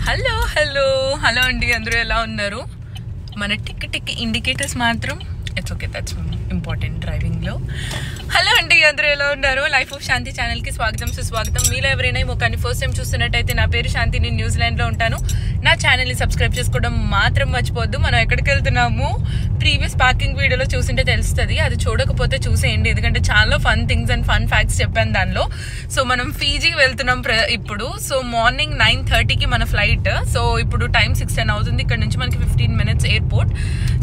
Hello hello hello అండి, అందరూ ఎలా ఉన్నారు? మన టిక్ ఇండికేటర్స్ మాత్రం ఇట్స్ ఓకే, దట్స్ ఇంపార్టెంట్ డ్రైవింగ్లో. హలో అండి, అందరూ ఎలా ఉన్నారు? లైఫ్ ఆఫ్ శాంతి ఛానల్కి స్వాగతం సుస్వాగతం. మీలో ఎవరైనా కానీ ఫస్ట్ టైం చూస్తున్నట్టయితే నా పేరు శాంతి, నేను న్యూజిలాండ్లో ఉంటాను. నా ఛానల్ని సబ్స్క్రైబ్ చేసుకోవడం మాత్రం మర్చిపోద్దు. మనం ఎక్కడికి వెళ్తున్నాము ప్రీవియస్ పార్కింగ్ వీడియోలో చూసింటే తెలుస్తుంది, అది చూడకపోతే చూసేయండి, ఎందుకంటే చాలా fun things and fun facts చెప్పాను దానిలో. సో మనం ఫీజీకి వెళ్తున్నాం ఇప్పుడు. సో మార్నింగ్ 9:30కి మన ఫ్లైట్. సో ఇప్పుడు టైం 6:10 అవుతుంది. ఇక్కడ నుంచి మనకి 15 minutes ఎయిర్పోర్ట్.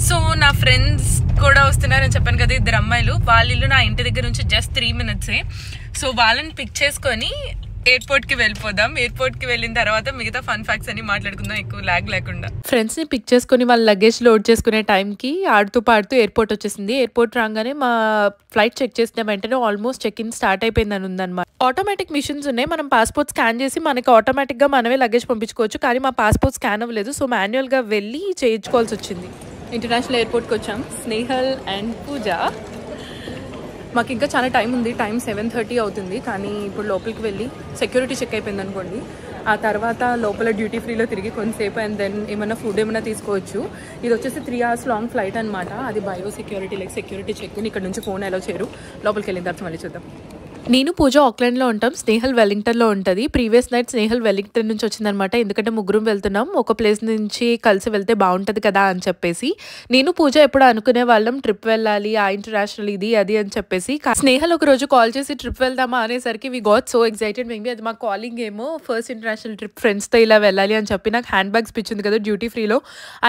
సో నా ఫ్రెండ్స్ కూడా వస్తున్నారని చెప్పాను కదా, ఇద్దరు అమ్మాయిలు. వాళ్ళ ఇల్లు నా ఇంటి దగ్గర నుంచి జస్ట్ 3 minutes. సో వాళ్ళని పిక్ చేసుకొని ఎయిర్పోర్ట్కి వెళ్ళిపోదాం. ఎయిర్పోర్ట్కి వెళ్ళిన తర్వాత మిగతా ఫన్ ఫ్యాక్ట్స్ అన్ని మాట్లాడుకుందాం, ఎక్కువ లాగ్ లేకుండా. ఫ్రెండ్స్ని పిక్ చేసుకుని వాళ్ళ లగేజ్ లోడ్ చేసుకునే టైంకి ఆడుతూ పాడుతూ ఎయిర్పోర్ట్ వచ్చేసింది. ఎయిర్పోర్ట్ రాగానే మా ఫ్లైట్ చెక్ చేసిన వెంటనే ఆల్మోస్ట్ చెక్ ఇన్ స్టార్ట్ అయిపోయిందని ఉందన్నమాట. ఆటోమేటిక్ మిషన్స్ ఉన్నాయి, మనం పాస్పోర్ట్ స్కాన్ చేసి మనకి ఆటోమేటిక్గా మనమే లగేజ్ పంపించుకోవచ్చు. కానీ మా పాస్పోర్ట్ స్కాన్ అవ్వలేదు, సో మాన్యువల్గా వెళ్ళి చేయించుకోవాల్సి వచ్చింది. ఇంటర్నేషనల్ ఎయిర్పోర్ట్కి వచ్చాం. స్నేహల్ అండ్ పూజ. మాకు ఇంకా చాలా టైం ఉంది, టైం 7:30 అవుతుంది. కానీ ఇప్పుడు లోపలికి వెళ్ళి సెక్యూరిటీ చెక్ అయిపోయింది అనుకోండి, ఆ తర్వాత లోపల డ్యూటీ ఫ్రీలో తిరిగి కొంతసేపు అండ్ దెన్ ఏమైనా ఫుడ్ ఏమైనా తీసుకోవచ్చు. ఇది వచ్చేసి 3 hours లాంగ్ ఫ్లైట్ అనమాట. అది bio security like security check. ఇక్కడ నుంచి ఫోన్ ఎలా చేయరు, లోపలికి వెళ్ళిన తర్వాత మళ్ళీ చూద్దాం. నేను పూజ ఆక్లాండ్లో ఉంటాం, స్నేహల్ వెల్లింగ్టన్లో ఉంటుంది. ప్రీవియస్ నైట్ స్నేహల్ వెల్లింగ్టన్ నుంచి వచ్చిందనమాట. ఎందుకంటే ముగ్గురం వెళ్తున్నాం, ఒక ప్లేస్ నుంచి కలిసి వెళ్తే బాగుంటుంది కదా అని చెప్పేసి. నేను పూజ ఎప్పుడు అనుకునే వాళ్ళం ట్రిప్ వెళ్ళాలి, ఆ ఇంటర్నేషనల్ ఇది అది అని చెప్పేసి. స్నేహల్ ఒక రోజు కాల్ చేసి ట్రిప్ వెళ్దామా అనేసరికి we got so excited. Maybe అది మా కాలింగ్ ఏమో, ఫస్ట్ ఇంటర్నేషనల్ ట్రిప్ ఫ్రెండ్స్తో ఇలా వెళ్ళాలి అని చెప్పి. నాకు హ్యాండ్ బ్యాగ్స్ పిచ్చింది కదా డ్యూటీ ఫ్రీలో,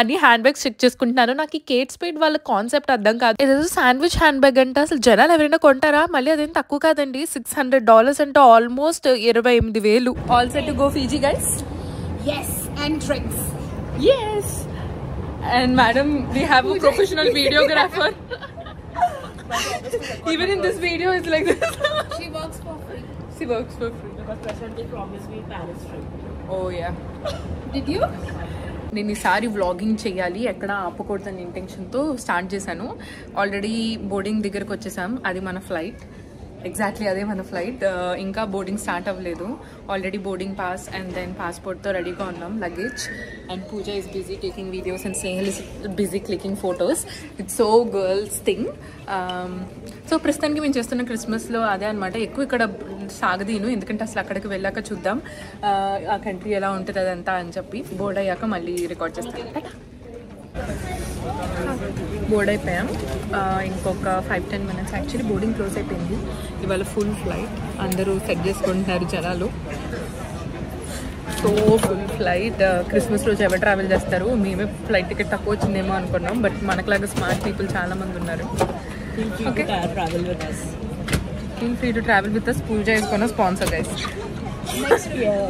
అన్ని హ్యాండ్ బ్యాగ్స్ చెక్ చేసుకుంటున్నాను. నాకు ఈ కేట్ స్పీడ్ వాళ్ళ కాన్సెప్ట్ అర్థం కాదు. ఏదో శాండ్విచ్ హ్యాండ్ బ్యాగ్ అంటే అసలు జనాలు ఎవరైనా కొంటారా? మళ్ళీ అదేం తక్కువ కాదండి, $600 అంటే almost 28,000. All set to go Fiji, guys? Yes, and drinks. Yes. And madam, we have a professional videographer. Even in this video, it's like this. She works for free. She works for free. Because president promised me Paris trip. Oh yeah. Did you? నేను ఈసారి vlogging చేయాలి, ఎక్కడ ఆపకూడదని ఇంటెన్షన్తో start చేశాను. Already boarding దగ్గరకు వచ్చేసాం. అది మన flight, exactly అదే మన ఫ్లైట్. ఇంకా బోర్డింగ్ స్టార్ట్ అవ్వలేదు. Already boarding pass and then పాస్పోర్ట్తో రెడీగా ఉన్నాం, luggage. And Pooja is busy taking videos and Snehal is busy clicking photos. It's so girls thing. So ప్రస్తుతానికి మేము చేస్తున్న క్రిస్మస్లో అదే అనమాట. ఎక్కువ ఇక్కడ సాగదీను, ఎందుకంటే అసలు అక్కడికి వెళ్ళాక చూద్దాం ఆ కంట్రీ ఎలా ఉంటుంది అదంతా అని చెప్పి. బోర్డ్ అయ్యాక మళ్ళీ రికార్డ్ చేస్తాం. బోర్డ్ అయిపోయాం. ఇంకొక 5-10 minutes. యాక్చువల్లీ బోర్డింగ్ క్లోజ్ అయిపోయింది. ఇవాళ ఫుల్ ఫ్లైట్, అందరూ సెట్ చేసుకుంటున్నారు జనాలు. So full flight. క్రిస్మస్ రోజు ఎవరు ట్రావెల్ చేస్తారు? మేమే ఫ్లైట్ టికెట్ తక్కువ వచ్చిందేమో అనుకున్నాం, బట్ మనకులాగా స్మార్ట్ పీపుల్ చాలా మంది ఉన్నారు. Okay. Travel with us. Feel free to travel with us. Pooja is gonna sponsor, guys.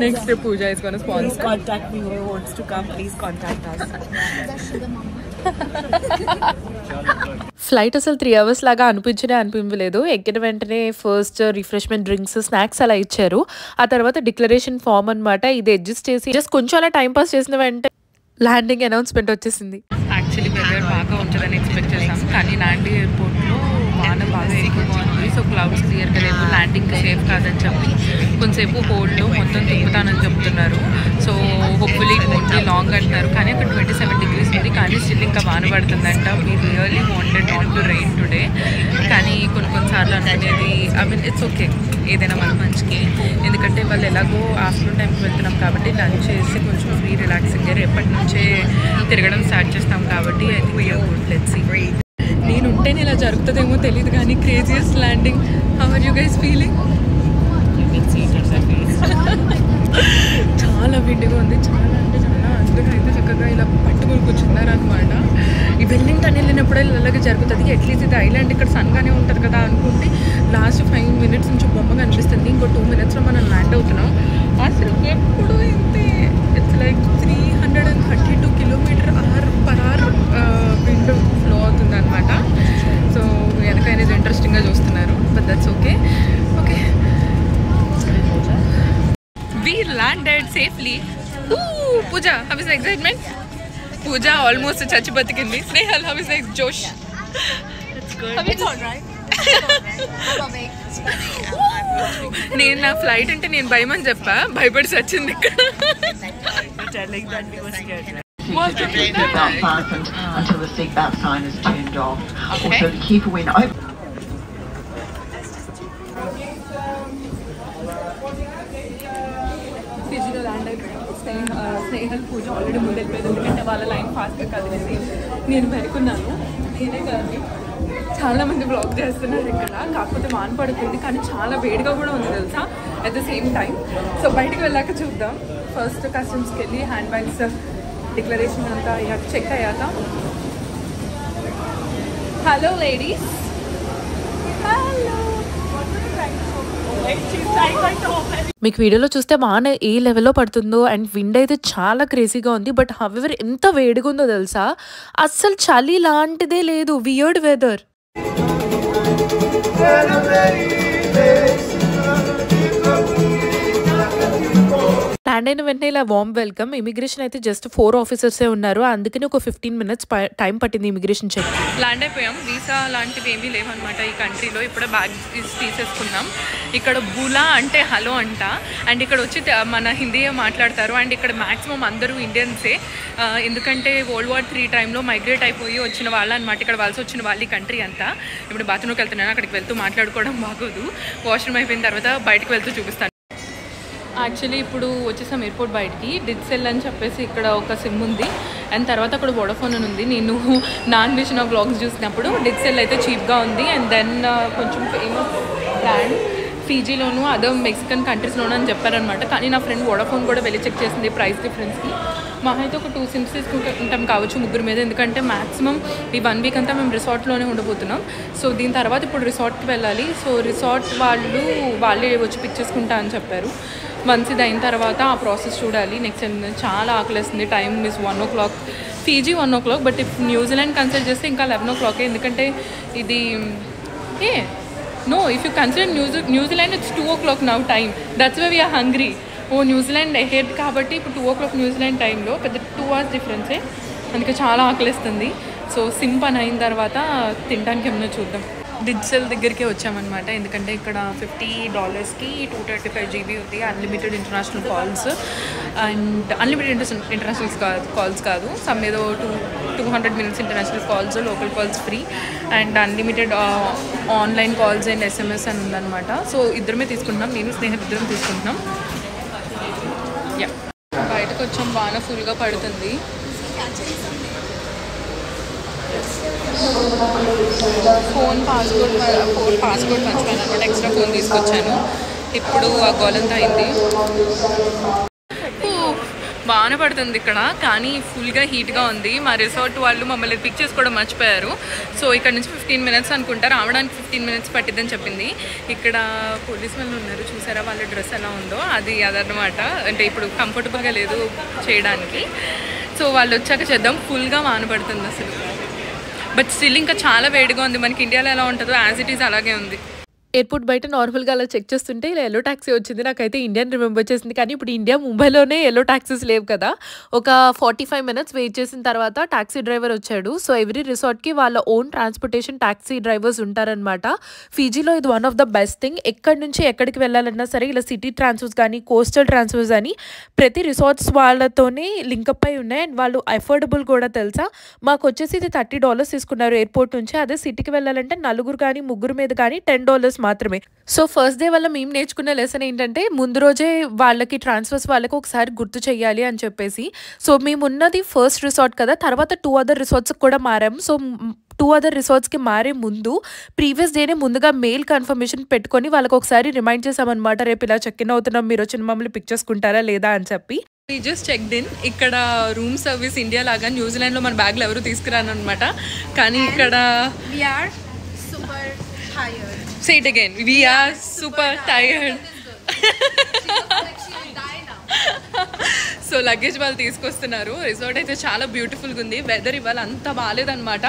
Next year Pooja is gonna sponsor. Please contact me, whoever wants to come, please contact us. Flight అసలు 3 hours లాగా అనిపించలేదు. ఎక్కిన వెంటనే first refreshment drinks, snacks అలా ఇచ్చారు. ఆ తర్వాత declaration form అనమాట. ఇది అడ్జస్ట్ చేసి జస్ట్ కొంచెం అలా టైం పాస్ చేసిన వెంటనే ల్యాండింగ్ అనౌన్స్మెంట్ వచ్చేసింది. యాక్చువల్లీ వెదర్ బాగా ఉంటుందని ఎక్స్పెక్ట్ చేసాం, కానీ నాండి ఎయిర్పోర్ట్లో వాన బాగా ఎక్కువగా ఉంది. సో క్లౌడ్స్ క్లియర్గా లేవు, ల్యాండింగ్ సేఫ్ కాదని చెప్పి కొంతసేపు హోల్డ్లో మొత్తం తిప్పుతానని చెప్తున్నారు. So hopefully it won't be long అంటున్నారు. కానీ అక్కడ 27 degrees ఉంది, కానీ స్టిల్ ఇంకా వాన పడుతుందంట. We really wanted not to rain today. కానీ కొన్నిసార్లు అనుకునేది ఇట్స్ ఓకే, ఏదైనా మన మంచికి. ఎందుకంటే వాళ్ళు ఎలాగో ఆఫ్టర్నూన్ టైంకి వెళ్తున్నాం కాబట్టి లంచ్ చేసి కొంచెం ఫ్రీ రిలాక్సింగ్ రేపటి నుంచే తిరగడం స్టార్ట్ చేస్తాం కాబట్టి I think we are good. Let's see. నేను ఉంటేనే ఇలా జరుగుతుందేమో తెలియదు, కానీ craziest landing. How are you guys feeling? చాలా విండిగా ఉంది, చాలా అంటే చాలా. అందరూ అయితే చక్కగా ఇలా పట్టుకొని కూర్చున్నారనమాట. ఈ వెల్లింగ్టన్ వెళ్ళినప్పుడే ఇలాగే జరుగుతుంది. అట్లీస్ట్ ఇది ఐలాండ్, ఇక్కడ సన్గానే ఉంటుంది కదా అనుకుంటే లాస్ట్ 5 minutes నుంచి బొమ్మగా అనిపిస్తుంది. ఇంకో 2 minutesలో మనం ల్యాండ్ అవుతున్నాం. అసలు ఎప్పుడు ఇంతే. It's like 332 km/h wind flow అవుతుంది అనమాట. సో వెనకైనా ఇంట్రెస్టింగ్గా చూస్తున్నారు, but that's okay. Okay, we landed safely. Ooh, Pooja, how is the excitement? Pooja almost చచ్చి బతికింది. Snehal, how is the Josh? It's good. It's alright. నేను నా ఫ్లైట్ అంటే నేను భయమని చెప్పా, భయపడి చచ్చింది ఇక్కడ. telling that we were scared. Right? To keep your belt fastened until the seatbelt sign is turned off. Also to keep a window open. ఫిజీలో land అయిపోయాం. స్నేహల్ పూజ ఆల్రెడీ ముందు వెళ్ళిపోయింది, ఎందుకంటే వాళ్ళ లైన్ ఫాస్ట్గా కదిలేసి నేను వెనుకున్నాను. నేనే కాదు, చాలామంది బ్లాగ్ చేస్తున్నారు ఇక్కడ. కాకపోతే వాన పడుతుంది, కానీ చాలా వేడిగా కూడా ఉంది తెలుసా at the same time. So బయటకు వెళ్ళాక చూద్దాం. ఫస్ట్ కస్టమ్స్కి వెళ్ళి హ్యాండ్ బ్యాగ్స్ డిక్లరేషన్ అంతా అయ్యాక చెక్ అయ్యాక. Hello ladies, hello. మీకు వీడియోలో చూస్తే వాన ఏ లెవెల్లో పడుతుందో అండ్ విండ్ అయితే చాలా క్రేజీగా ఉంది. బట్ హవెవర్ ఎంత వేడిగా ఉందో తెలుసా, అస్సలు చలి లాంటిదే లేదు. Weird weather. ల్యాండ్ అయిన వెంటనే ఇలా వార్మ్ వెల్కమ్. ఇమిగ్రేషన్ అయితే జస్ట్ 4 ఆఫీసర్సే ఉన్నారు, అందుకని ఒక 15 minutes టైం పట్టింది ఇమిగ్రేషన్ చెక్. ల్యాండ్ అయిపోయాం. వీసా లాంటివి ఏమీ లేవన్నమాట ఈ కంట్రీలో. ఇప్పుడే బ్యాగ్ తీసేసుకున్నాం. ఇక్కడ బులా అంటే హలో అంట, అండ్ ఇక్కడ వచ్చి మన హిందీయే మాట్లాడతారు. అండ్ ఇక్కడ మ్యాక్సిమం అందరూ ఇండియన్సే, ఎందుకంటే World War III టైంలో మైగ్రేట్ అయిపోయి వచ్చిన వాళ్ళు అనమాట. ఇక్కడ వలస వచ్చిన వాళ్ళు ఈ కంట్రీ అంతా. ఇప్పుడు బాత్రూమ్కి వెళ్తున్నాను, అక్కడికి వెళ్తూ మాట్లాడుకోవడం బాగోదు. వాష్రూమ్ అయిపోయిన తర్వాత బయటకు వెళ్తూ చూపిస్తాను. యాక్చువల్లీ ఇప్పుడు వచ్చేసాం ఎయిర్పోర్ట్ బయటికి. డిజిసెల్ అని చెప్పేసి ఇక్కడ ఒక సిమ్ ఉంది, అండ్ తర్వాత అక్కడ వోడాఫోన్ అని ఉంది. నేను నాన్ విషన్ వ్లాగ్స్ చూసినప్పుడు డిజిసెల్ అయితే చీప్గా ఉంది, అండ్ దెన్ కొంచెం ఫేమస్ బ్రాండ్ ఫీజీలోను అదర్ మెక్సికన్ కంట్రీస్లోనూ అని చెప్పారనమాట. కానీ నా ఫ్రెండ్ వోడాఫోన్ కూడా వెళ్ళి చెక్ చేసింది ప్రైస్ డిఫరెన్స్కి. మా అయితే ఒక 2 SIMs తీసుకుంటాం కావచ్చు ముగ్గురు మీద, ఎందుకంటే మ్యాక్సిమం ఈ 1 week అంతా మేము రిసార్ట్లోనే ఉండబోతున్నాం. సో దీని తర్వాత ఇప్పుడు రిసార్ట్కి వెళ్ళాలి. సో రిసార్ట్ వాళ్ళే వచ్చి పిక్ చేసుకుంటా అని చెప్పారు. వన్స్ ఇది అయిన తర్వాత ఆ ప్రాసెస్ చూడాలి. నెక్స్ట్ చాలా ఆకలిస్తుంది. Time is 1 o'clock, Fiji 1 o'clock. But if New Zealand consider చేస్తే ఇంకా 11 o'clock, ఎందుకంటే ఇది if you consider New Zealand it's 2 o'clock now time. That's why we're hungry. New Zealand head కాబట్టి ఇప్పుడు 2 o'clock న్యూజిలాండ్ టైంలో పెద్ద 2 hours డిఫరెన్సే, అందుకే చాలా ఆకలిస్తుంది. సో సిమ్ పని అయిన తర్వాత తినడానికి ఏమన్నా చూద్దాం. డిజిటల్ దగ్గరికి వచ్చామన్నమాట, ఎందుకంటే ఇక్కడ $50కి 235 GB ఉంది. Unlimited international calls and unlimited international calls కాదు, సమ్ ఏదో 200 minutes international calls, local calls free, and unlimited online calls and SMS అని ఉందన్నమాట. సో ఇద్దరమే తీసుకుంటున్నాం, నేను స్నేహితులు ఇద్దరం తీసుకుంటున్నాం. బయటకు వచ్చాం, వాన ఫుల్గా పడుతుంది. పాస్పోర్ట్ మర్చిపోయాను అనమాట, ఎక్స్ట్రా ఫోన్ తీసుకొచ్చాను. ఇప్పుడు ఆ గోలంతా అయింది. బాగానే పడుతుంది ఇక్కడ, కానీ ఫుల్గా హీట్గా ఉంది. మా రిసార్ట్ వాళ్ళు మమ్మల్ని పిక్ చేసుకోవడం మర్చిపోయారు. సో ఇక్కడ నుంచి 15 minutes అనుకుంటా, రావడానికి 15 minutes పట్టిద్దని చెప్పింది. ఇక్కడ పోలీస్ వాళ్ళు ఉన్నారు, చూసారా వాళ్ళ డ్రెస్ ఎలా ఉందో, అదన్నమాట. అంటే ఇప్పుడు కంఫర్టబుల్గా లేదు చేయడానికి. సో వాళ్ళు వచ్చాక చేద్దాం. ఫుల్గా వాన పడుతుంది అసలు, బట్ స్టిల్ ఇంకా చాలా వేడిగా ఉంది. మనకి ఇండియాలో ఎలా ఉంటుందో యాజ్ ఇట్ ఈజ్ అలాగే ఉంది. ఎయిర్పోర్ట్ బయట నార్మల్గా అలా చెక్ చేస్తుంటే ఇలా ఎల్లో ట్యాక్సీ వచ్చింది. నాకైతే ఇండియన్ రిమెంబర్ చేసింది, కానీ ఇప్పుడు ఇండియా ముంబైలోనే ఎల్లో ట్యాక్సీస్ లేవు కదా. ఒక 45 minutes వెయిట్ చేసిన తర్వాత ట్యాక్సీ డ్రైవర్ వచ్చాడు. సో ఎవ్రీ రిసార్ట్కి వాళ్ళ ఓన్ ట్రాన్స్పోర్టేషన్ ట్యాక్సీ డ్రైవర్స్ ఉంటారనమాట. ఫీజీలో ఇది one of the best thing. ఎక్కడి నుంచి ఎక్కడికి వెళ్ళాలన్నా సరే ఇలా సిటీ ట్రాన్స్ఫర్స్ కానీ కోస్టల్ ట్రాన్స్ఫర్స్ అని ప్రతి రిసార్ట్స్ వాళ్ళతోనే లింకప్ అయి ఉన్నాయి. అండ్ వాళ్ళు అఫోర్డబుల్ కూడా తెలుసా. మాకు వచ్చేసి ఇది $30 తీసుకున్నారు ఎయిర్పోర్ట్ నుంచి. అదే సిటీకి వెళ్ళాలంటే నలుగురు కానీ ముగ్గురు మీద కానీ $10 మాత్రమే. సో ఫస్ట్ డే వల్ల మేము నేర్చుకున్న లెసన్ ఏంటంటే ముందు రోజే వాళ్ళకి ట్రాన్స్ఫర్స్ వాళ్ళకి ఒకసారి గుర్తు చేయాలి అని చెప్పేసి. సో మేము ఉన్నది ఫస్ట్ రిసార్ట్ కదా, తర్వాత 2 other రిసార్ట్స్కి కూడా మారాము. సో 2 other రిసార్ట్స్కి మారే ముందు ప్రీవియస్ డేనే ముందుగా మెయిల్ కన్ఫర్మేషన్ పెట్టుకొని వాళ్ళకి ఒకసారి రిమైండ్ చేసామన్నమాట, రేపు ఇలా చెక్ ఇన్ అవుతున్నాం, మీరు వచ్చి మమ్మల్ని పిక్ చేసుకుంటారా లేదా అని చెప్పి. We just checked in. ఇక్కడ రూమ్ సర్వీస్ ఇండియా లాగా న్యూజిలాండ్లో మన బ్యాగ్లు ఎవరు తీసుకురాను అనమాట, కానీ ఇక్కడ We are super tired. say it again, we are super tired. So luggage వాళ్ళు తీసుకొస్తున్నారు. రిసార్ట్ అయితే చాలా బ్యూటిఫుల్గా ఉంది. వెదర్ ఇవాళ అంత బాగాలేదన్నమాట.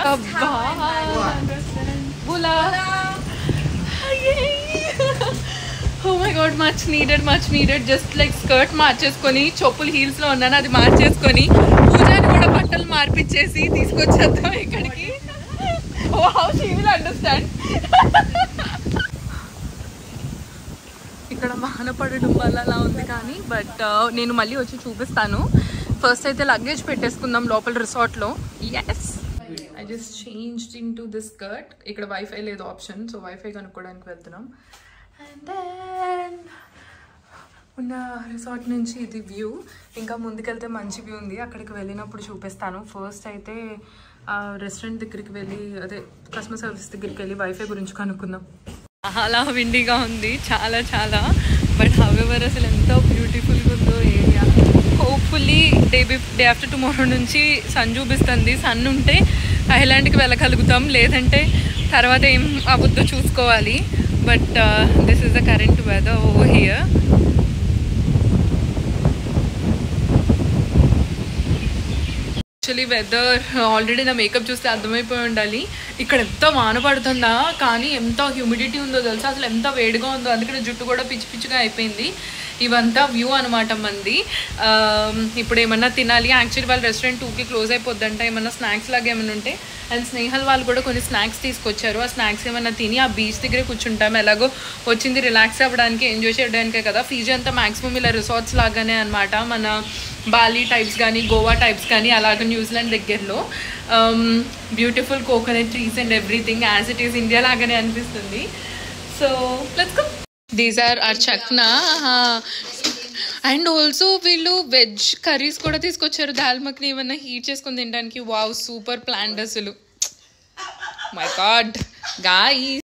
Oh my god, much needed. Just like skirt మార్చేసుకొని చెప్పులు హీల్స్లో ఉన్నాను, అది మార్చేసుకొని పూజాని కూడా బట్టలు మార్పిచ్చేసి తీసుకొచ్చేద్దాం ఇక్కడికి. Oh, how she will understand. ఇక్కడ వాన పడడం వల్ల అలా ఉంది, కానీ బట్ నేను మళ్ళీ వచ్చి చూపిస్తాను. ఫస్ట్ అయితే లగేజ్ పెట్టేసుకుందాం లోపల రిసార్ట్లో. Yes, I just changed in to this skirt. ఇక్కడ వైఫై లేదు ఆప్షన్, సో వైఫై కనుక్కోవడానికి వెళ్తున్నాం. అండ్ దెన్ ఉన్న రిసార్ట్ నుంచి ఇది వ్యూ. ఇంకా ముందుకెళ్తే మంచి వ్యూ ఉంది, అక్కడికి వెళ్ళినప్పుడు చూపిస్తాను. ఫస్ట్ అయితే రెస్టారెంట్ దగ్గరికి వెళ్ళి, అదే కస్టమర్ సర్వీస్ దగ్గరికి వెళ్ళి వైఫై గురించి కనుక్కుందాం. చాలా విండీగా ఉంది, చాలా చాలా. బట్ హౌఎవర్ అసలు ఎంత బ్యూటిఫుల్గా ఉందో area. Hopefully day after tomorrow నుంచి సన్ చూపిస్తుంది. సన్ ఉంటే ఐలాండ్కి వెళ్ళగలుగుతాం, లేదంటే తర్వాత ఏం అవ్వద్దో చూసుకోవాలి. But this is the current weather over here. Actually weather already నా మేకప్ చూస్తే అర్థమైపోయి ఉండాలి. ఇక్కడ ఎంత వాన పడుతుందా, కానీ ఎంత హ్యూమిడిటీ ఉందో తెలుసా, అసలు ఎంత వేడిగా ఉందో. అందుకని జుట్టు కూడా పిచ్చి పిచ్చిగా అయిపోయింది. ఇవంతా వ్యూ అనమాట మంది. ఇప్పుడు ఏమన్నా తినాలి. యాక్చువల్లీ వాళ్ళ రెస్టారెంట్ 2కి క్లోజ్ అయిపోద్దంట. ఏమన్నా స్నాక్స్ లాగా ఏమైనా ఉంటే, అండ్ స్నేహల్ వాళ్ళు కూడా కొన్ని స్నాక్స్ తీసుకొచ్చారు. ఆ స్నాక్స్ ఏమైనా తిని ఆ బీచ్ దగ్గరే కూర్చుంటాం. ఎలాగో వచ్చింది రిలాక్స్ అవ్వడానికి, ఎంజాయ్ చేయడానికే కదా. ఫీజీ అంతా మ్యాక్సిమం ఇలా రిసార్ట్స్ లాగానే అనమాట. మన బాలి టైప్స్ కానీ, గోవా టైప్స్ కానీ, అలాగే న్యూజిలాండ్ దగ్గరలో beautiful coconut trees and everything as it is India లాగానే అనిపిస్తుంది. So let's go. These are chakna. And also వీళ్ళు వెజ్ కర్రీస్ కూడా తీసుకొచ్చారు. దాల్ మఖని ఏమన్నా హీట్ చేసుకొని తినడానికి. వావ్, సూపర్ ప్లాన్ అసలు. మై గాడ్ గాయ్స్,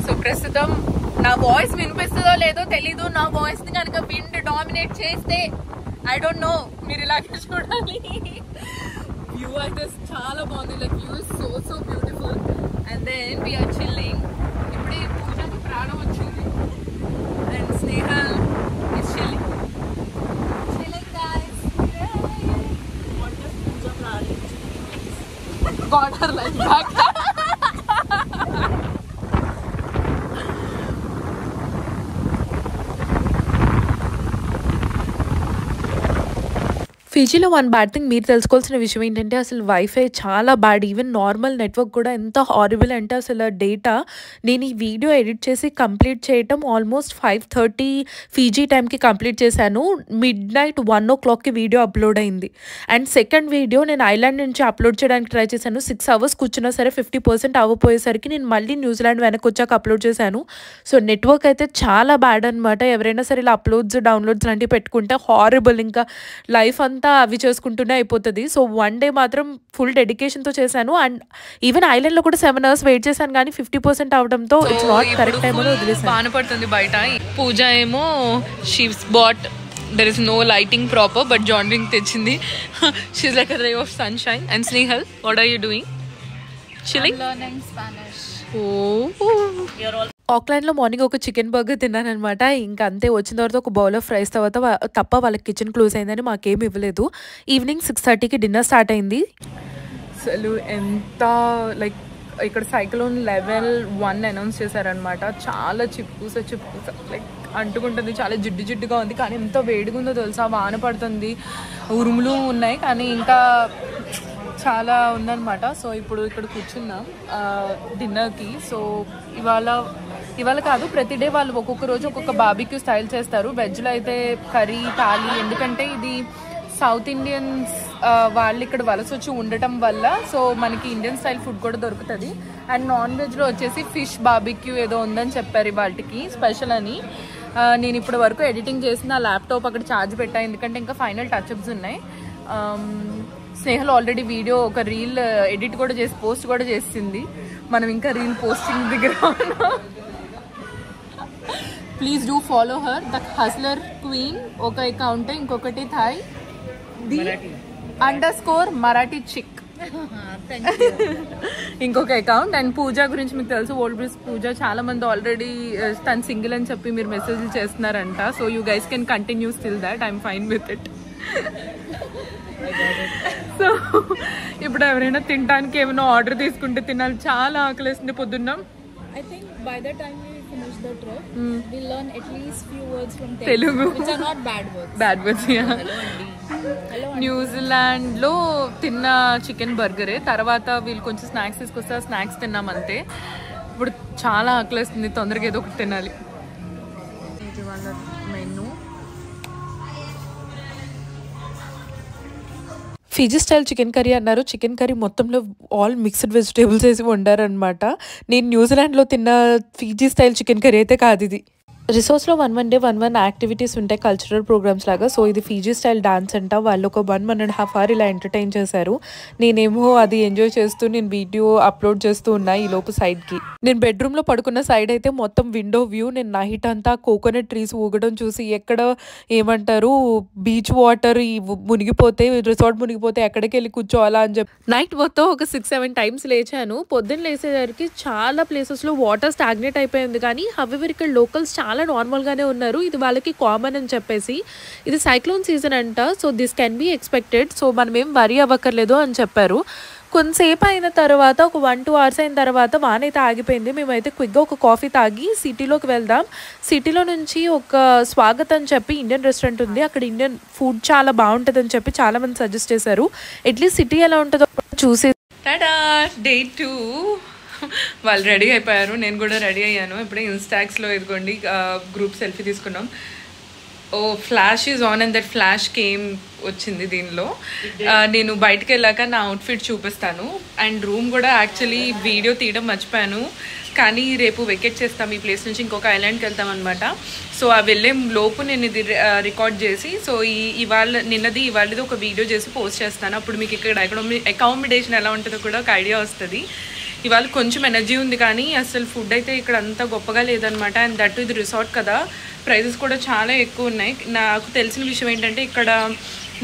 సో ప్రస్తుతం నా వాయిస్ వినిపిస్తుందో లేదో తెలీదు. నా వాయిస్ని కనుక విండ్ డామినేట్ చేస్తే ఐ డోంట్ నో, మీరు ఇలాగే చూడాలి. వ్యూ అయితే చాలా బాగుంది. Like view is so so beautiful. And then we are chilling. ఇప్పుడే పూజకి ప్రాణం వచ్చింది. And Snehal is chilling. What does Pooja planning to do? Got her life back. ఫీజీలో వన్ బ్యాడ్ థింగ్ మీరు తెలుసుకోవాల్సిన విషయం ఏంటంటే అసలు వైఫై చాలా బ్యాడ్. ఈవెన్ నార్మల్ నెట్వర్క్ కూడా ఎంత హారిబుల్ అంటే అసలు డేటా, నేను ఈ వీడియో ఎడిట్ చేసి కంప్లీట్ చేయటం ఆల్మోస్ట్ 5:30 ఫీజీ టైంకి కంప్లీట్ చేశాను. midnight 1 o'clockకి వీడియో అప్లోడ్ అయింది. అండ్ సెకండ్ వీడియో నేను ఐలాండ్ నుంచి అప్లోడ్ చేయడానికి ట్రై చేశాను. 6 hours కూర్చున్నా సరే 50% అవ్వపోయేసరికి నేను మళ్ళీ న్యూజిలాండ్ వెనక్కి వచ్చాక అప్లోడ్ చేశాను. సో నెట్వర్క్ అయితే చాలా బ్యాడ్ అనమాట. ఎవరైనా సరే ఇలా అప్లోడ్స్ డౌన్లోడ్స్ లాంటివి పెట్టుకుంటే హారిబుల్, ఇంకా లైఫ్ అంతా అవి చేసుకుంటూనే అయిపోతుంది. సో వన్ డే మాత్రం ఫుల్ డెడికేషన్తో చేశాను. అండ్ ఈవెన్ ఐలాండ్లో కూడా 7 hours వెయిట్ చేశాను, కానీ 50% అవడంతో ఇట్స్ నాట్ కరెక్ట్ టైం అని వదిలేసాను. బాగా పడుతుంది బయట. పూజ ఏమో she's but, there is no lighting proper, but John drink తెచ్చింది. She's like a ray of sunshine. And Snehal, what are you doing? Chilling. learning Spanish. ఆక్లాండ్లో మార్నింగ్ ఒక చికెన్ బర్గర్ తిన్నాను అనమాట. ఇంకా అంతే. వచ్చిన తర్వాత ఒక బౌల్ ఆఫ్ రైస్ తర్వాత తప్ప వాళ్ళకి కిచెన్ క్లోజ్ అయిందని మాకేమి ఇవ్వలేదు. ఈవినింగ్ 6:30కి డిన్నర్ స్టార్ట్ అయింది. అసలు ఎంత లైక్ ఇక్కడ సైక్లోన్ లెవెల్ 1 అనౌన్స్ చేశారనమాట. చాలా చిప్పుస లైక్ అంటుకుంటుంది, చాలా జిడ్డుగా ఉంది. కానీ ఎంత వేడిగా ఉందో తెలుసా, వాన పడుతుంది, ఉరుములు ఉన్నాయి, కానీ ఇంకా చాలా ఉందన్నమాట. సో ఇప్పుడు ఇక్కడ కూర్చున్నాం డిన్నర్కి. సో ఇవాళ కాదు, ప్రతి డే వాళ్ళు ఒక్కొక్క రోజు ఒక్కొక్క బార్బిక్యూ స్టైల్ చేస్తారు. వెజ్లో అయితే కర్రీ, థాలీ, ఎందుకంటే ఇది సౌత్ ఇండియన్స్ వాళ్ళు ఇక్కడ వలస వచ్చి ఉండటం వల్ల సో మనకి ఇండియన్ స్టైల్ ఫుడ్ కూడా దొరుకుతుంది. అండ్ నాన్ వెజ్లో వచ్చేసి ఫిష్ బార్బిక్యూ ఏదో ఉందని చెప్పారు వాటికి స్పెషల్ అని. నేను ఇప్పటి వరకు ఎడిటింగ్ చేసిన ల్యాప్టాప్ అక్కడ ఛార్జ్ పెట్టా, ఎందుకంటే ఇంకా ఫైనల్ టచ్అప్స్ ఉన్నాయి. స్నేహల్ ఆల్రెడీ వీడియో ఒక రీల్ ఎడిట్ కూడా చేసి పోస్ట్ కూడా చేసింది. మనం ఇంకా రీల్ పోస్టింగ్ దగ్గర ఉన్నాం. Please do follow her, the hustler queen ఒక అకౌంట్, ఇంకొకటి థాయ్ ది _మరాఠీ చిక్ ఇంకొక అకౌంట్. అండ్ పూజ గురించి మీకు తెలుసు, ఓల్డ్ బ్రిజ్ పూజ. చాలా మంది ఆల్రెడీ తను సింగిల్ అని చెప్పి మీరు మెసేజ్లు చేస్తున్నారంట. So you guys can continue still that, I'm fine with it. So ఇప్పుడు ఎవరైనా తినడానికి ఏమైనా ఆర్డర్ తీసుకుంటే తినాలి, చాలా ఆకలేస్తుంది పొద్దున్న. I think by the time we finish the trip, we'll learn at least few words from Telugu, which are not bad words. Bad words. Hello. న్యూజిలాండ్లో తిన్న చికెన్ బర్గరే, తర్వాత వీళ్ళు కొంచెం స్నాక్స్ తీసుకొస్తే స్నాక్స్ తిన్నాం అంతే. ఇప్పుడు చాలా ఆకలేస్తుంది, తొందరగా ఏదో ఒకటి తినాలి. ఇది వాళ్ళ menu. Fiji style chicken curry అన్నారు. చికెన్ కర్రీ మొత్తంలో ఆల్ మిక్స్డ్ వెజిటేబుల్స్ వేసి వండారనమాట. నేను న్యూజిలాండ్లో తిన్న ఫిజీ స్టైల్ చికెన్ కర్రీ అయితే కాదు ఇది. రిసార్ట్స్లో 1 డే 1 యాక్టివిటీస్ ఉంటాయి, కల్చరల్ ప్రోగ్రామ్స్ లాగా. సో ఇది ఫిజీ స్టైల్ డాన్స్ అంట. వాళ్ళు ఒక 1.5 hours ఇలా ఎంటర్టైన్ చేశారు. నేనేమో అది ఎంజాయ్ చేస్తూ నేను వీడియో అప్లోడ్ చేస్తూ ఉన్నా ఈ లోపు సైడ్కి. నేను బెడ్రూమ్లో పడుకున్న సైడ్ అయితే మొత్తం విండో వ్యూ. నేను నైట్ అంతా కోకోనట్ ట్రీస్ ఊగడం చూసి ఎక్కడ ఏమంటారు బీచ్ వాటర్ మునిగిపోతే, రిసార్ట్ మునిగిపోతే ఎక్కడికి వెళ్ళి కూర్చోవాలా అని చెప్పి నైట్ మొత్తం ఒక 6-7 times లేచాను. పొద్దున్న లేసేసరికి చాలా ప్లేసెస్లో వాటర్ స్టాగ్నేట్ అయిపోయింది. కానీ హవెవర్ ఇక్కడ లోకల్స్ చాలా నార్మల్గానే ఉన్నారు. ఇది వాళ్ళకి కామన్ అని చెప్పేసి. ఇది సైక్లోన్ సీజన్ అంట. So this can be expected. So మనం ఏం వరీ అవ్వక్కర్లేదు అని చెప్పారు. కొంతసేపు అయిన తర్వాత ఒక 1-2 hours అయిన తర్వాత వాన అయితే ఆగిపోయింది. మేమైతే క్విక్గా ఒక కాఫీ తాగి సిటీలోకి వెళ్దాం. సిటీలో నుంచి ఒక స్వాగత్ అని చెప్పి ఇండియన్ రెస్టారెంట్ ఉంది. అక్కడ ఇండియన్ ఫుడ్ చాలా బాగుంటుంది అని చెప్పి చాలామంది సజెస్ట్ చేశారు. అట్లీస్ట్ సిటీ ఎలా ఉంటుందో చూసి డే 2 వాళ్ళు రెడీ అయిపోయారు. నేను కూడా రెడీ అయ్యాను. ఇప్పుడే ఇన్స్టాగ్స్లో ఇదిగోండి గ్రూప్ సెల్ఫీ తీసుకున్నాం. Oh flash is on and that flash came వచ్చింది దీనిలో. నేను బయటకు వెళ్ళాక నా అవుట్ఫిట్ చూపిస్తాను. అండ్ రూమ్ కూడా యాక్చువల్లీ వీడియో తీయడం మర్చిపోయాను. కానీ రేపు వెకేట్ చేస్తాం ఈ ప్లేస్ నుంచి, ఇంకొక ఐలాండ్కి వెళ్తాం అనమాట. సో ఆ వెళ్ళే లోపు నేను ఇది రికార్డ్ చేసి సో నిన్నది ఇవాళది ఒక వీడియో చేసి పోస్ట్ చేస్తాను. అప్పుడు మీకు ఇక్కడ అకామిడేషన్ ఎలా ఉంటుందో కూడా ఒక ఐడియా వస్తుంది. ఇవాళ కొంచెం ఎనర్జీ ఉంది కానీ అసలు ఫుడ్ అయితే ఇక్కడ అంత గొప్పగా లేదనమాట. అండ్ దట్ ఇది రిసార్ట్ కదా, ప్రైజెస్ కూడా చాలా ఎక్కువ ఉన్నాయి. నాకు తెలిసిన విషయం ఏంటంటే ఇక్కడ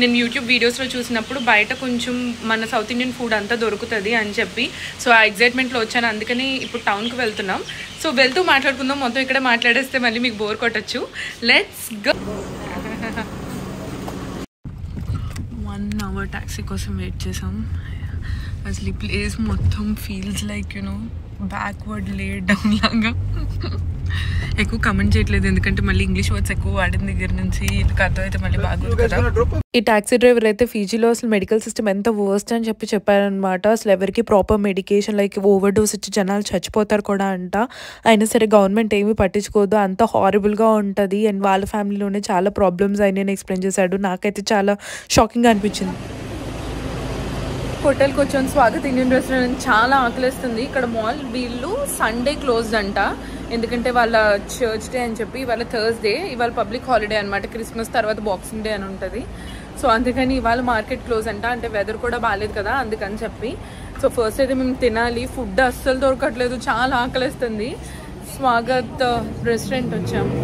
నేను యూట్యూబ్ వీడియోస్లో చూసినప్పుడు బయట కొంచెం మన సౌత్ ఇండియన్ ఫుడ్ అంతా దొరుకుతుంది అని చెప్పి సో ఆ ఎగ్జైట్మెంట్లో వచ్చాను. అందుకని ఇప్పుడు టౌన్కి వెళ్తున్నాం. సో వెళ్తూ మాట్లాడుకుందాం. మొత్తం ఇక్కడ మాట్లాడేస్తే మళ్ళీ మీకు బోర్ కొట్టచ్చు. Let's go. 1 hour ట్యాక్సీ కోసం వెయిట్ చేసాం. అసలు ఈ ప్లేస్ మొత్తం feels like you know backward laid down లాగా. ఎక్కువ కమెంట్ చేయట్లేదు ఎందుకంటే మళ్ళీ ఇంగ్లీష్ వర్డ్స్ ఎక్కువ వాడిన దగ్గర నుంచి వీళ్ళకి అర్థం అయితే మళ్ళీ బాగోదు కదా. ఈ టాక్సీ డ్రైవర్ అయితే ఫీజీలో అసలు మెడికల్ సిస్టమ్ ఎంత వర్స్ట్ అని చెప్పారనమాట. అసలు ఎవరికి proper medication like over dose ఇచ్చి జనాలు చచ్చిపోతారు కూడా అంట. అయినా సరే గవర్నమెంట్ ఏమీ పట్టించుకోదు, అంత హారబుల్గా ఉంటుంది. అండ్ వాళ్ళ ఫ్యామిలీలోనే చాలా ప్రాబ్లమ్స్ అయినాయని ఎక్స్ప్లెయిన్ చేశాడు. నాకైతే చాలా షాకింగ్గా అనిపించింది. హోటల్కి వచ్చాను, స్వాగత్ ఇండియన్ రెస్టారెంట్. చాలా ఆకలిస్తుంది. ఇక్కడ మాల్ వీళ్ళు సండే క్లోజ్డ్ అంట, ఎందుకంటే వాళ్ళ చర్చ్ డే అని చెప్పి. ఇవాళ థర్స్డే, ఇవాళ పబ్లిక్ హాలిడే అనమాట. క్రిస్మస్ తర్వాత బాక్సింగ్ డే అని ఉంటుంది. సో అందుకని ఇవాళ మార్కెట్ క్లోజ్ అంట. అంటే వెదర్ కూడా బాగాలేదు కదా అందుకని చెప్పి. సో ఫస్ట్ అయితే మేము తినాలి. ఫుడ్ అస్సలు దొరకట్లేదు, చాలా ఆకలిస్తుంది. స్వాగత్ రెస్టారెంట్ వచ్చాము.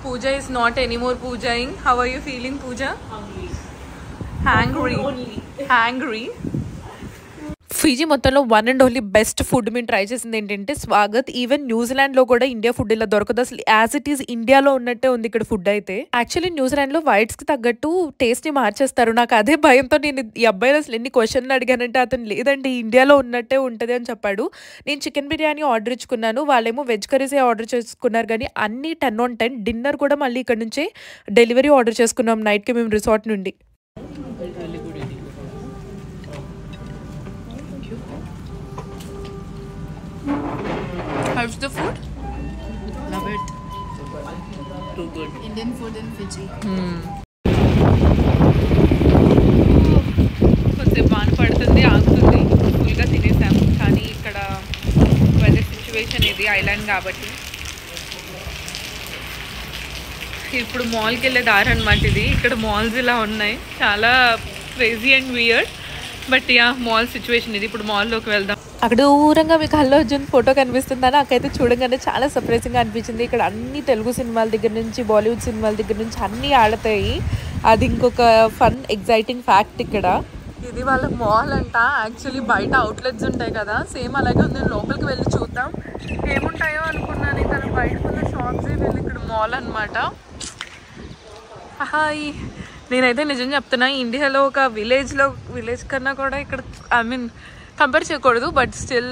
పూజ is not anymore పూజాయింగ్. How are you feeling, Pooja? Hangry. Fiji మొత్తంలో 1 and only బెస్ట్ ఫుడ్ మేము ట్రై చేసింది ఏంటంటే స్వాగత్. ఈవెన్ న్యూజిలాండ్లో కూడా ఇండియా ఫుడ్ ఇలా దొరకదు అసలు. యాజ్ ఇట్ ఈస్ ఇండియాలో ఉన్నట్టే ఉంది ఇక్కడ ఫుడ్ అయితే. యాక్చువల్లీ న్యూజిలాండ్లో వైట్స్కి తగ్గట్టు టేస్ట్ని మార్చేస్తారు. నాకు అదే భయంతో నేను ఈ అబ్బాయిని అసలు ఎన్ని క్వశ్చన్లు అడిగానంటే అతను లేదండి ఇండియాలో ఉన్నట్టే ఉంటుంది అని చెప్పాడు. నేను చికెన్ బిర్యానీ ఆర్డర్ ఇచ్చుకున్నాను, వాళ్ళేమో వెజ్ కర్రీసే ఆర్డర్ చేసుకున్నారు. కానీ అన్ని 10 on 10. డిన్నర్ కూడా మళ్ళీ ఇక్కడ నుంచే డెలివరీ ఆర్డర్ చేసుకున్నాం నైట్కి మేము రిసార్ట్ నుండి. How's the food? Love it. Too good. Indian food in Fiji. కొద్దిసేపు వాన పడుతుంది, ఆగుతుంది. ఫుల్గా తినేసాము. కానీ ఇక్కడ వెదర్ సిచ్యువేషన్ ఇది ఐలాండ్ కాబట్టి. ఇప్పుడు మాల్కి వెళ్ళే దారి అనమాట ఇది. ఇక్కడ మాల్స్ ఇలా ఉన్నాయి, చాలా crazy and weird. But yeah mall situation ఇది. ఇప్పుడు మాల్లోకి వెళ్దాం. అక్కడ దూరంగా మీకు అల్లు అర్జున్ ఫోటో కనిపిస్తుందా? నాకైతే చూడగానే చాలా సర్ప్రైజింగ్గా అనిపించింది. ఇక్కడ అన్ని తెలుగు సినిమాల దగ్గర నుంచి బాలీవుడ్ సినిమాల దగ్గర నుంచి అన్నీ ఆడతాయి. అది ఇంకొక ఫన్ ఎగ్జైటింగ్ ఫ్యాక్ట్ ఇక్కడ. ఇది వాళ్ళ మాల్ అంట. యాక్చువల్లీ బయట అవుట్లెట్స్ ఉంటాయి కదా, సేమ్ అలాగే ఉంది. లోపలికి వెళ్ళి చూద్దాం ఏముంటాయో అనుకున్నాను. కానీ బయట ఉన్న షాప్స్ వెళ్ళి ఇక్కడ మాల్ అనమాట. హాయ్, నేనైతే నిజం చెప్తున్నా, ఇండియాలో ఒక విలేజ్ కన్నా కూడా ఇక్కడ ఐ మీన్ కంపేర్ చేయకూడదు, బట్ స్టిల్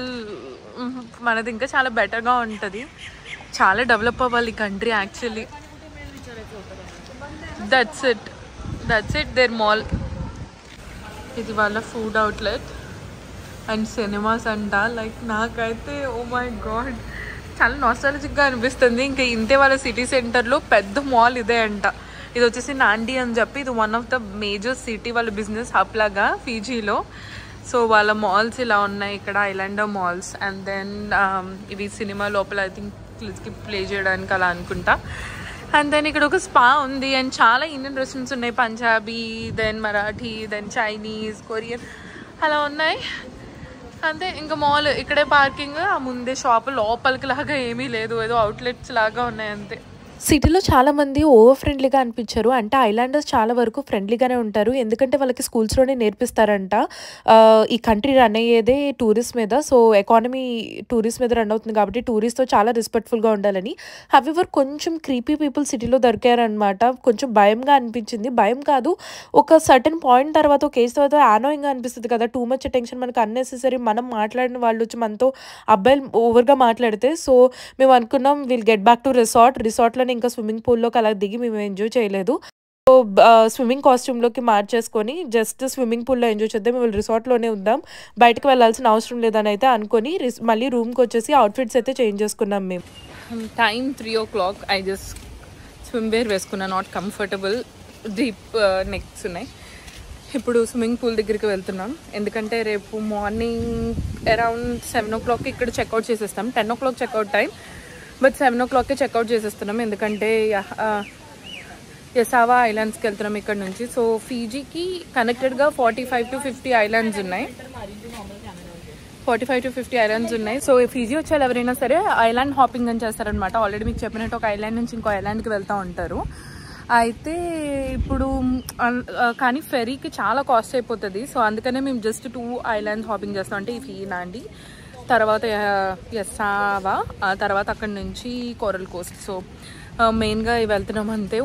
మనది ఇంకా చాలా బెటర్గా ఉంటుంది. చాలా డెవలప్ అవ్వాలి ఈ country actually. That's it their mall. ఇది వాళ్ళ ఫుడ్ అవుట్లెట్ అండ్ సినిమాస్ అంట. లైక్ నాకైతే ఓ మై గాడ్ చాలా నాస్టాలజిక్గా అనిపిస్తుంది. ఇంకా ఇంతే వాళ్ళ సిటీ సెంటర్లో పెద్ద మాల్ ఇదే అంట. ఇది వచ్చేసి నాండి అని చెప్పి, ఇది one of the major city వాళ్ళ బిజినెస్ హబ్ లాగా ఫీజీలో. సో వాళ్ళ మాల్స్ ఇలా ఉన్నాయి ఇక్కడ, ఐలాండర్ మాల్స్. అండ్ దెన్ ఇవి సినిమా లోపల ఐ థింక్ కిడ్స్కి ప్లే చేయడానికి అలా అనుకుంటా. అండ్ దెన్ ఇక్కడ ఒక స్పా ఉంది అండ్ చాలా ఇండియన్ రెస్టారెంట్స్ ఉన్నాయి, Punjabi, then Marathi, then Chinese, Korean అలా ఉన్నాయి. అంతే, ఇంకా మాల్ ఇక్కడే పార్కింగ్, ఆ ముందే షాప్, లోపలికి లాగా ఏమీ లేదు, ఏదో అవుట్లెట్స్ లాగా ఉన్నాయి అంతే. సిటీలో చాలామంది ఓవర్ ఫ్రెండ్లీగా అనిపించారు. అంటే ఐలాండర్స్ చాలా వరకు ఫ్రెండ్లీగానే ఉంటారు, ఎందుకంటే వాళ్ళకి స్కూల్స్లోనే నేర్పిస్తారంట. ఈ కంట్రీ రన్ అయ్యేదే టూరిస్ట్ మీద, సో ఎకానమీ టూరిస్ట్ మీద రన్ అవుతుంది కాబట్టి టూరిస్ట్తో చాలా రెస్పెక్ట్ఫుల్గా ఉండాలని. హవెవర్ కొంచెం క్రీపీ పీపుల్ సిటీలో దొరికారనమాట. కొంచెం భయంగా అనిపించింది. భయం కాదు, ఒక సర్టన్ పాయింట్ తర్వాత, ఒక ఏజ్ తర్వాత ఆనోయింగ్గా అనిపిస్తుంది కదా, టూ మచ్ అటెన్షన్, మనకు అన్నెసెసరీ. మనం మాట్లాడిన వాళ్ళు వచ్చి మనతో అబ్బాయిలు ఓవర్గా మాట్లాడితే, సో మేము అనుకున్నాం విల్ గెట్ బ్యాక్ టు రిసార్ట్లో ఇంకా స్విమ్మింగ్ పూల్లోకి అలా దిగి మేము ఎంజాయ్ చేయలేదు. సో స్విమ్మింగ్ కాస్ట్యూమ్లోకి మార్చేసుకొని జస్ట్ స్విమ్మింగ్ పూల్లో ఎంజాయ్ చేద్దాం, మేము రిసార్ట్లోనే ఉందాం, బయటకు వెళ్ళాల్సిన అవసరం లేదని అయితే అనుకొని మళ్ళీ రూమ్కి వచ్చేసి అవుట్ఫిట్స్ అయితే చేంజ్ చేసుకున్నాం మేము. Time 3 o'clock. I just swimwear వేసుకున్నా, నాట్ కంఫర్టబుల్, డీప్ నెక్స్ ఉన్నాయి. ఇప్పుడు స్విమ్మింగ్ పూల్ దగ్గరికి వెళ్తున్నాం, ఎందుకంటే రేపు మార్నింగ్ అరౌండ్ 7 o'clock ఇక్కడ చెక్అవుట్ చేసేస్తాం. 10 o'clock చెక్అవుట్ టైం, బట్ 7 o'clockకే చెక్అవుట్ చేసేస్తున్నాం, ఎందుకంటే యసావా ఐలాండ్స్కి వెళ్తున్నాం ఇక్కడ నుంచి. సో ఫీజీకి కనెక్టెడ్గా 45 to 50 ఐలాండ్స్ ఉన్నాయి. 45 to 50 ఐలాండ్స్ ఉన్నాయి. సో ఫీజీ వచ్చే ఎవరైనా సరే ఐలాండ్ హాపింగ్ అని చేస్తారనమాట. ఆల్రెడీ మీకు చెప్పినట్టు ఒక ఐలాండ్ నుంచి ఇంకో ఐలాండ్కి వెళ్తూ ఉంటారు. అయితే ఇప్పుడు కానీ ఫెరీకి చాలా కాస్ట్ అయిపోతుంది. సో అందుకనే మేము జస్ట్ 2 ఐలాండ్స్ హాపింగ్ చేస్తాం. అంటే ఈ ఫీనాండి, తర్వాత యసావా, ఆ తర్వాత అక్కడి నుంచి కోరల్ కోస్ట్. సో మెయిన్గా వెళ్తున్నాం అంతే.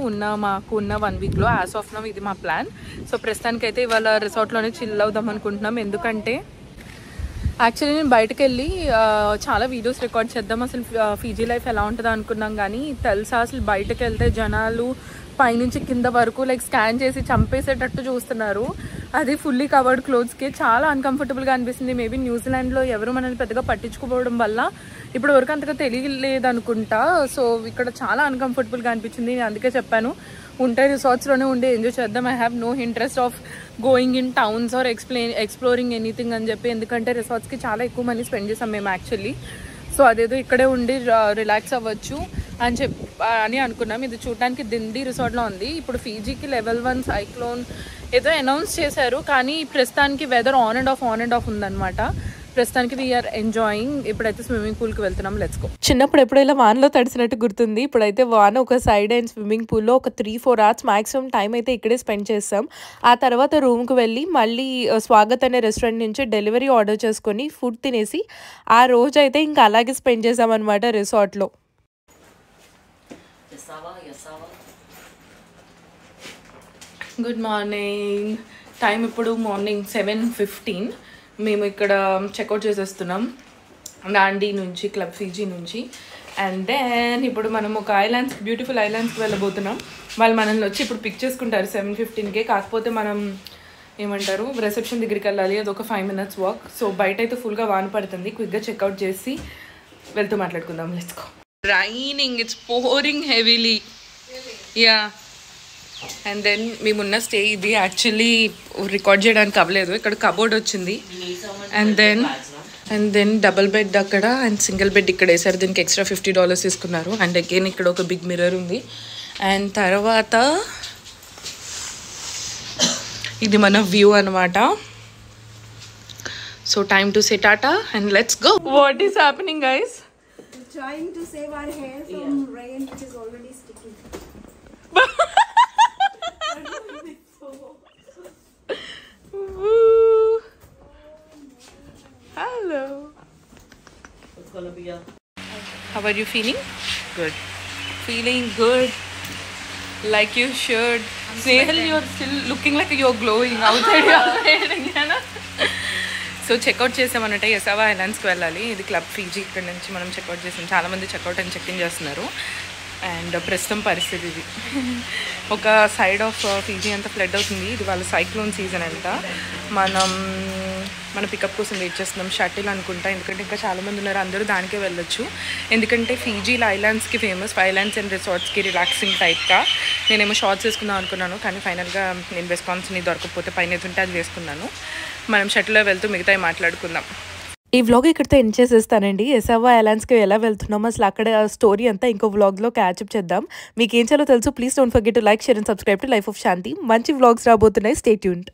మాకు ఉన్న 1 weekలో యాజ్ ఆఫ్ నౌ ఇది మా ప్లాన్. సో ప్రస్తుతానికైతే ఇవాళ రిసార్ట్లోనే చిల్ అవుదాం అనుకుంటున్నాం, ఎందుకంటే యాక్చువల్లీ నేను బయటకు వెళ్ళి చాలా వీడియోస్ రికార్డ్ చేద్దాం, అసలు ఫీజీ లైఫ్ ఎలా ఉంటుందో అనుకున్నాం. కానీ తెలుసా, అసలు బయటకు వెళ్తే జనాలు పైనుంచి కింద వరకు లైక్ స్కాన్ చేసి చంపేసేటట్టు చూస్తున్నారు. అది ఫుల్లీ కవర్డ్ క్లోత్స్కి చాలా అన్కంఫర్టబుల్గా అనిపిస్తుంది. మేబీ న్యూజిలాండ్లో ఎవరు మనల్ని పెద్దగా పట్టించుకోవడం వల్ల ఇప్పుడు వరకు అంతగా తెలియలేదనుకుంటా. సో ఇక్కడ చాలా అన్కంఫర్టబుల్గా అనిపించింది. నేను అందుకే చెప్పాను, ఉంటే రిసార్ట్స్లోనే ఉండి ఎంజాయ్ చేద్దాం. I have no interest of going in towns or exploring anything అని చెప్పి, ఎందుకంటే రిసార్ట్స్కి చాలా ఎక్కువ మనీ స్పెండ్ చేసాం మేము యాక్చువల్లీ. సో అదేదో ఇక్కడే ఉండి రిలాక్స్ అవ్వచ్చు అని అనుకున్నాం. ఇది చూడడానికి దిండి రిసార్ట్లో ఉంది. ఇప్పుడు ఫీజీకి level 1 సైక్లోన్ ఏదో అనౌన్స్ చేశారు, కానీ ప్రస్తుతానికి వెదర్ ఆన్ అండ్ ఆఫ్ ఉందన్నమాట. ప్రస్తుతానికి వీఆర్ ఎంజాయింగ్. ఇప్పుడైతే స్విమ్మింగ్ పూల్కి వెళ్తున్నాం, లెట్స్ గో. చిన్నప్పుడు ఎప్పుడో ఇలా వానలో తడిసినట్టు గుర్తుంది. ఇప్పుడైతే వాన ఒక సైడ్ అండ్ స్విమ్మింగ్ పూల్లో ఒక 3-4 hours మ్యాక్సిమం టైం అయితే ఇక్కడే స్పెండ్ చేస్తాం. ఆ తర్వాత రూమ్కి వెళ్ళి మళ్ళీ స్వాగత్ అనే రెస్టారెంట్ నుంచి డెలివరీ ఆర్డర్ చేసుకొని ఫుడ్ తినేసి ఆ రోజు అయితే ఇంకా అలాగే స్పెండ్ చేసామన్నమాట రిసార్ట్లో. Good morning. టైం ఇప్పుడు మార్నింగ్ 7:15. మేము ఇక్కడ చెక్అవుట్ చేసేస్తున్నాం నాండి నుంచి, క్లబ్ ఫీజీ నుంచి. అండ్ దెన్ ఇప్పుడు మనం ఒక బ్యూటిఫుల్ ఐలాండ్స్కి వెళ్ళబోతున్నాం. వాళ్ళు మనల్ని వచ్చి ఇప్పుడు పిక్ చేసుకుంటారు 7:15కే. కాకపోతే మనం ఏమంటారు రిసెప్షన్ దగ్గరికి వెళ్ళాలి, అది ఒక 5 minutes వాక్. సో బయట అయితే ఫుల్గా వాన పడుతుంది. క్విక్గా చెక్అవుట్ చేసి వెళ్తూ మాట్లాడుకుందాం, let's go. Raining, it's pouring heavily. Yeah. And then మేమున్న స్టే ఇది యాక్చువల్లీ రికార్డ్ చేయడానికి అవ్వలేదు. ఇక్కడ కబోర్డ్ వచ్చింది, అండ్ దెన్ డబుల్ బెడ్ అక్కడ అండ్ సింగిల్ బెడ్ ఇక్కడ వేసారు. దీనికి ఎక్స్ట్రా $50 తీసుకున్నారు. అండ్ అగైన్ ఇక్కడ ఒక బిగ్ మిర్రర్ ఉంది. అండ్ తర్వాత ఇది మన వ్యూ అనమాట. So time to say Tata and let's go. What is happening guys? Trying to save our hair from rain, which is already sticky. Hello. It's gonna be a. How are you feeling? Good. Feeling good. Like you should. Snehal, you're still looking like you're glowing outside your hair. So checkout చేసామన్నట్టు Yasawa ఐలాండ్స్కి వెళ్ళాలి. ఇది club Fiji. ఇక్కడ నుంచి మనం checkout చేసాం. చాలామంది checkout and check in చేస్తున్నారు. అండ్ ప్రస్తుతం పరిస్థితి ఇది. ఒక సైడ్ ఆఫ్ ఫీజీ అంతా ఫ్లడ్ అవుతుంది. ఇది వాళ్ళ సైక్లోన్ సీజన్ అంట. మనం మన పికప్ కోసం వెయిట్ చేస్తున్నాం. షటిల్ అనుకుంటా, ఎందుకంటే ఇంకా చాలామంది ఉన్నారు, అందరూ దానికే వెళ్ళొచ్చు. ఎందుకంటే ఫీజీలో ఐలాండ్స్కి ఫేమస్, ఐలాండ్స్ అండ్ రిసార్ట్స్కి రిలాక్సింగ్ టైప్గా. నేనేమో షార్ట్స్ వేసుకుందాం అనుకున్నాను, కానీ ఫైనల్గా నేను వేసుకోవాల్సింది దొరకకపోతే పైన ఉంటే అది వేసుకున్నాను. మనం షటిల్లో వెళ్తూ మిగతాయి మాట్లాడుకుందాం. ఈ వ్లాగ్ ఇక్కడితో ఎండ్ చేసేస్తానండి. ఎసావా ఐలాండ్స్కి ఎలా వెళ్తున్నాం అసలు అక్కడ స్టోరీ అంతా ఇంకో వ్లాగ్లో క్యాచప్ చేద్దాం. మీకు ఏం చేయాలో తెలుసు. Please don't forget to like, share and subscribe to life of Shanti. మంచి వ్లాగ్స్ రాబోతున్నాయి. Stay tuned.